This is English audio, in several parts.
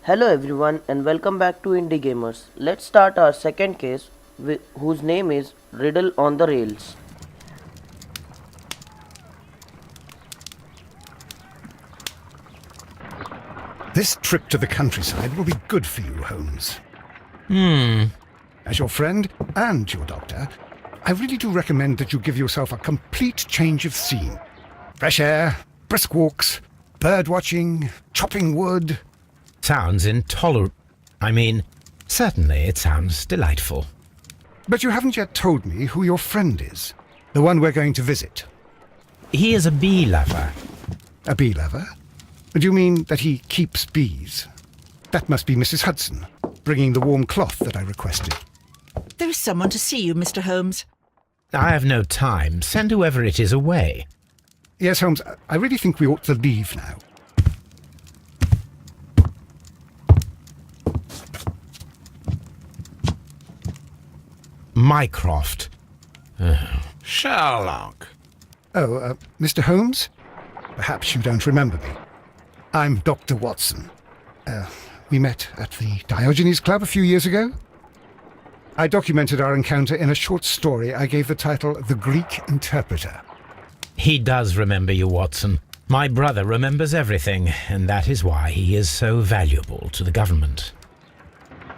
Hello everyone and welcome back to Indie Gamers. Let's start our second case whose name is Riddle on the Rails. This trip to the countryside will be good for you, Holmes. As your friend and your doctor, I really do recommend that you give yourself a complete change of scene. Fresh air, brisk walks, bird watching, chopping wood. Sounds intolerable. Certainly it sounds delightful. But you haven't yet told me who your friend is, the one we're going to visit. He is a bee lover. A bee lover? Do you mean that he keeps bees? That must be Mrs. Hudson, bringing the warm cloth that I requested. There is someone to see you, Mr. Holmes. I have no time. Send whoever it is away. Yes, Holmes, I really think we ought to leave now. Mycroft. Sherlock. Oh, Mr. Holmes? Perhaps you don't remember me. I'm Dr. Watson. We met at the Diogenes Club a few years ago. I documented our encounter in a short story I gave the title The Greek Interpreter. He does remember you, Watson. My brother remembers everything, and that is why he is so valuable to the government.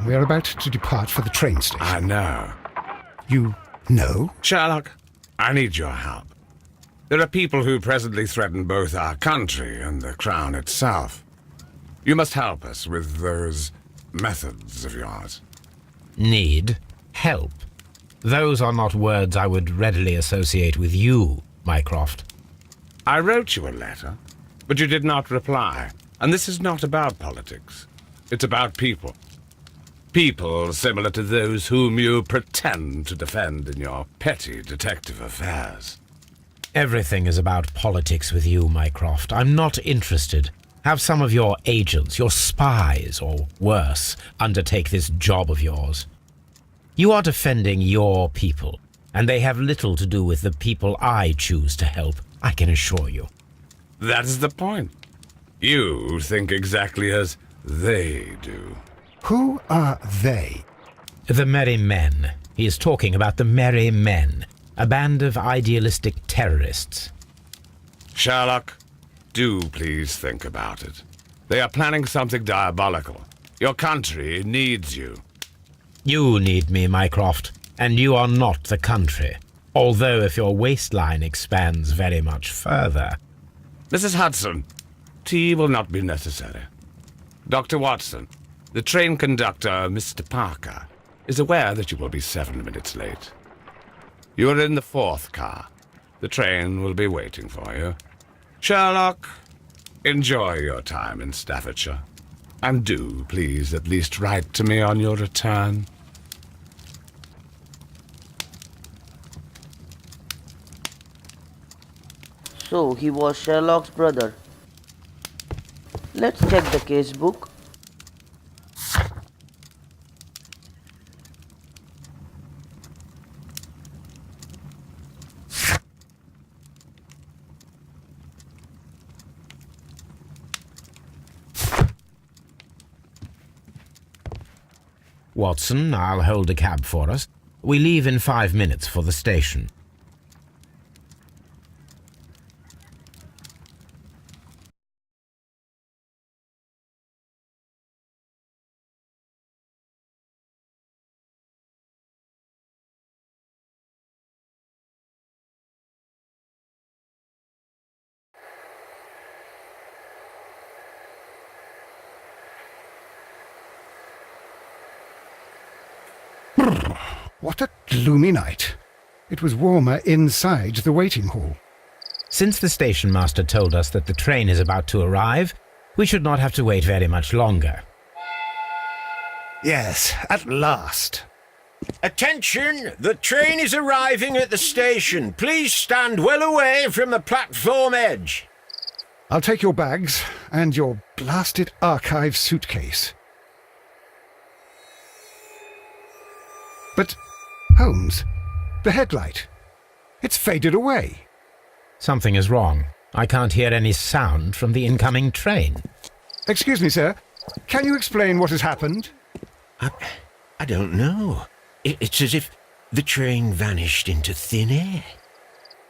We are about to depart for the train station. I know. You know? Sherlock, I need your help. There are people who presently threaten both our country and the Crown itself. You must help us with those methods of yours. Need help. Those are not words I would readily associate with you, Mycroft. I wrote you a letter, but you did not reply. And this is not about politics. It's about people. People similar to those whom you pretend to defend in your petty detective affairs. Everything is about politics with you, Mycroft. I'm not interested. Have some of your agents, your spies, or worse, undertake this job of yours. You are defending your people, and they have little to do with the people I choose to help, I can assure you. That is the point. You think exactly as they do. Who are they? The Merry Men. He is talking about the Merry Men, a band of idealistic terrorists. Sherlock, do please think about it. They are planning something diabolical. Your country needs you. You need me, Mycroft, and you are not the country. Although if your waistline expands very much further. Mrs. Hudson, tea will not be necessary. Dr. Watson, the train conductor, Mr. Parker, is aware that you will be 7 minutes late. You are in the 4th car. The train will be waiting for you. Sherlock, enjoy your time in Staffordshire. And do, please, at least write to me on your return. So he was Sherlock's brother. Let's check the case book. Watson, I'll hold a cab for us. We leave in 5 minutes for the station. What a gloomy night. It was warmer inside the waiting hall. Since the station master told us that the train is about to arrive, we should not have to wait very much longer. Yes, at last. Attention! The train is arriving at the station. Please stand well away from the platform edge. I'll take your bags and your blasted archive suitcase. But, Holmes, the headlight. It's faded away. Something is wrong. I can't hear any sound from the incoming train. Excuse me, sir. Can you explain what has happened? I don't know. It's as if the train vanished into thin air.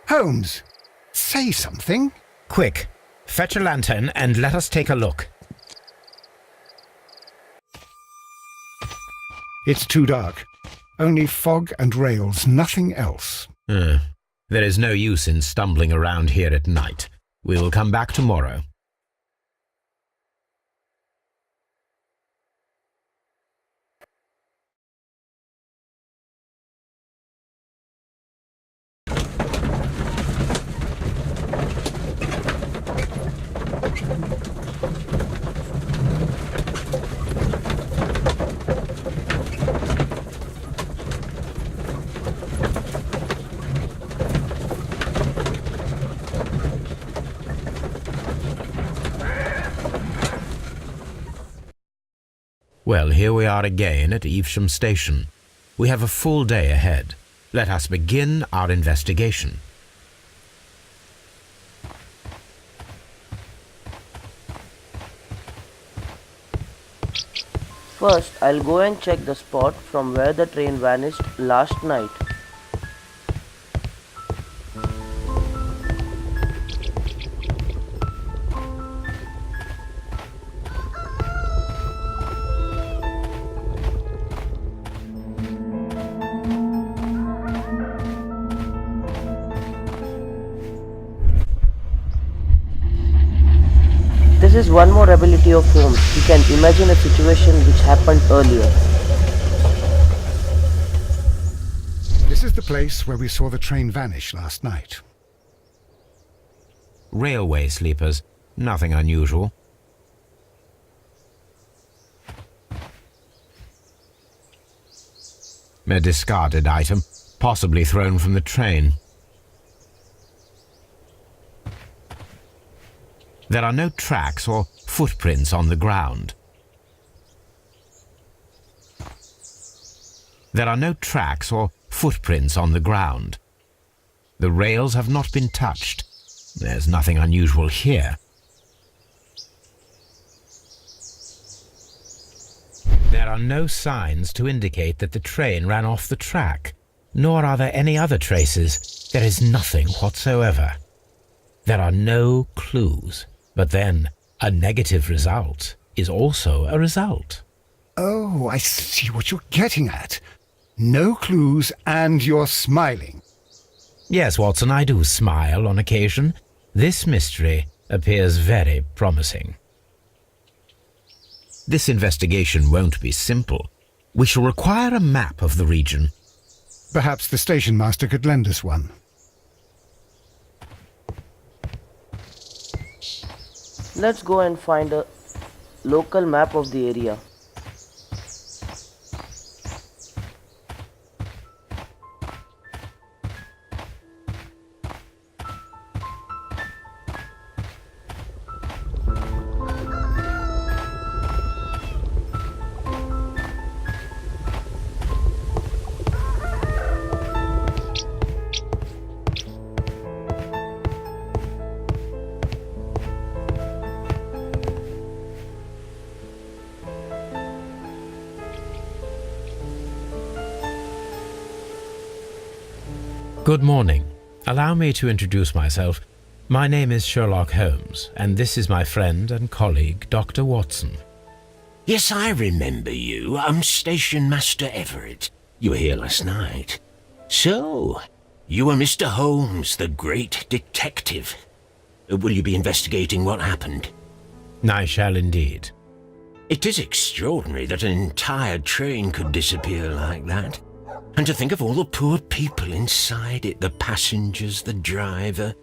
Holmes, say something. Quick, fetch a lantern and let us take a look. It's too dark. Only fog and rails, nothing else. There is no use in stumbling around here at night. We will come back tomorrow. Well, here we are again at Evesham Station. We have a full day ahead. Let us begin our investigation. First, I'll go and check the spot from where the train vanished last night. This is one more ability of Holmes. He can imagine a situation which happened earlier. This is the place where we saw the train vanish last night. Railway sleepers. Nothing unusual. A discarded item, possibly thrown from the train. There are no tracks or footprints on the ground. There are no tracks or footprints on the ground. The rails have not been touched. There's nothing unusual here. There are no signs to indicate that the train ran off the track, nor are there any other traces. There is nothing whatsoever. There are no clues. But then, a negative result is also a result. Oh, I see what you're getting at. No clues and you're smiling. Yes, Watson, I do smile on occasion. This mystery appears very promising. This investigation won't be simple. We shall require a map of the region. Perhaps the station master could lend us one. Let's go and find a local map of the area. Good morning. Allow me to introduce myself. My name is Sherlock Holmes, and this is my friend and colleague, Dr. Watson. Yes, I remember you. I'm Station Master Everett. You were here last night. So, you were Mr. Holmes, the great detective. Will you be investigating what happened? I shall indeed. It is extraordinary that an entire train could disappear like that. And to think of all the poor people inside it, the passengers, the driver.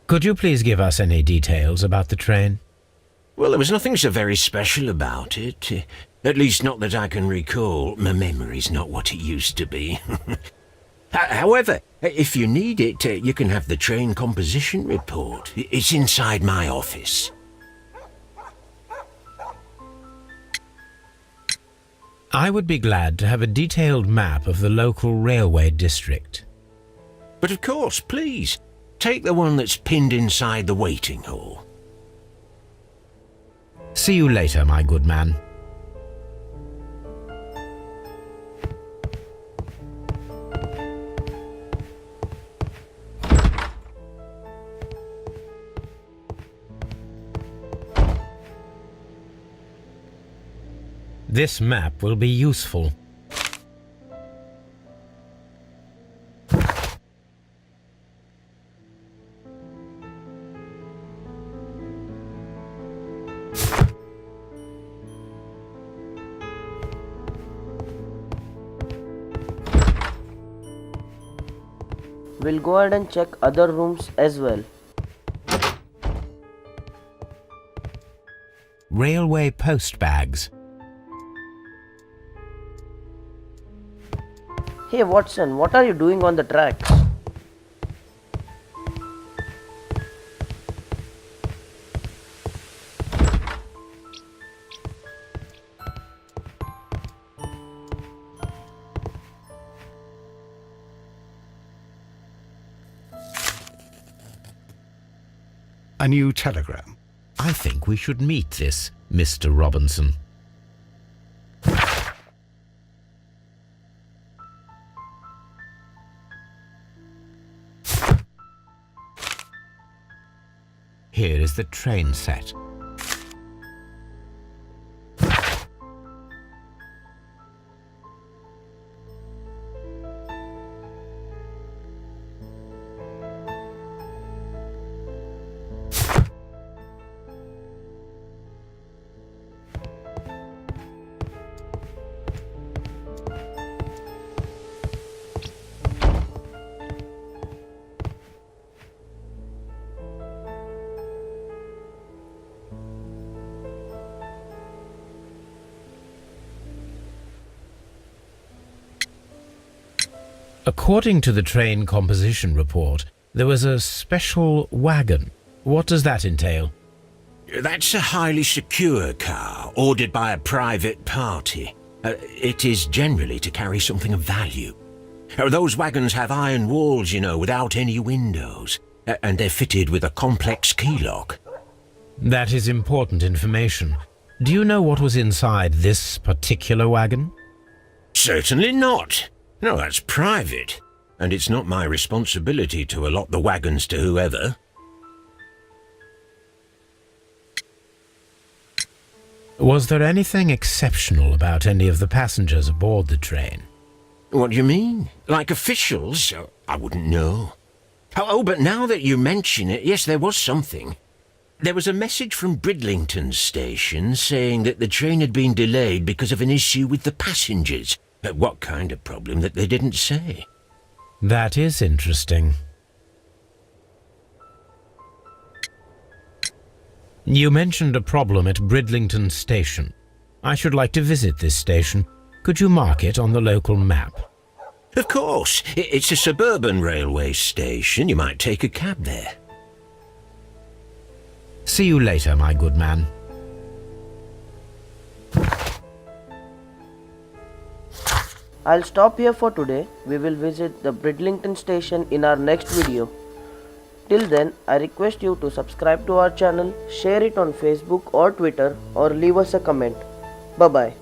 Could you please give us any details about the train? Well, there was nothing so very special about it. At least not that I can recall. My memory's not what it used to be. However, if you need it, you can have the train composition report. It's inside my office. I would be glad to have a detailed map of the local railway district. But of course, please, take the one that's pinned inside the waiting hall. See you later, my good man. This map will be useful. We'll go ahead and check other rooms as well. Railway post bags. Hey Watson, what are you doing on the tracks? A new telegram. I think we should meet this Mr. Robinson. Here is the train set. According to the train composition report, there was a special wagon. What does that entail? That's a highly secure car, ordered by a private party. It is generally to carry something of value. Those wagons have iron walls, you know, without any windows, and they're fitted with a complex key lock. That is important information. Do you know what was inside this particular wagon? Certainly not. No, that's private, and it's not my responsibility to allot the wagons to whoever. Was there anything exceptional about any of the passengers aboard the train? What do you mean? Like officials? I wouldn't know. Oh, but now that you mention it, yes, there was something. There was a message from Bridlington station saying that the train had been delayed because of an issue with the passengers. What kind of problem that they didn't say? That is interesting. You mentioned a problem at Bridlington station. I should like to visit this station. Could you mark it on the local map? Of course. It's a suburban railway station. You might take a cab there. See you later, my good man. I'll stop here for today. We will visit the Bridlington station in our next video. Till then, I request you to subscribe to our channel, share it on Facebook or Twitter, or leave us a comment. Bye bye.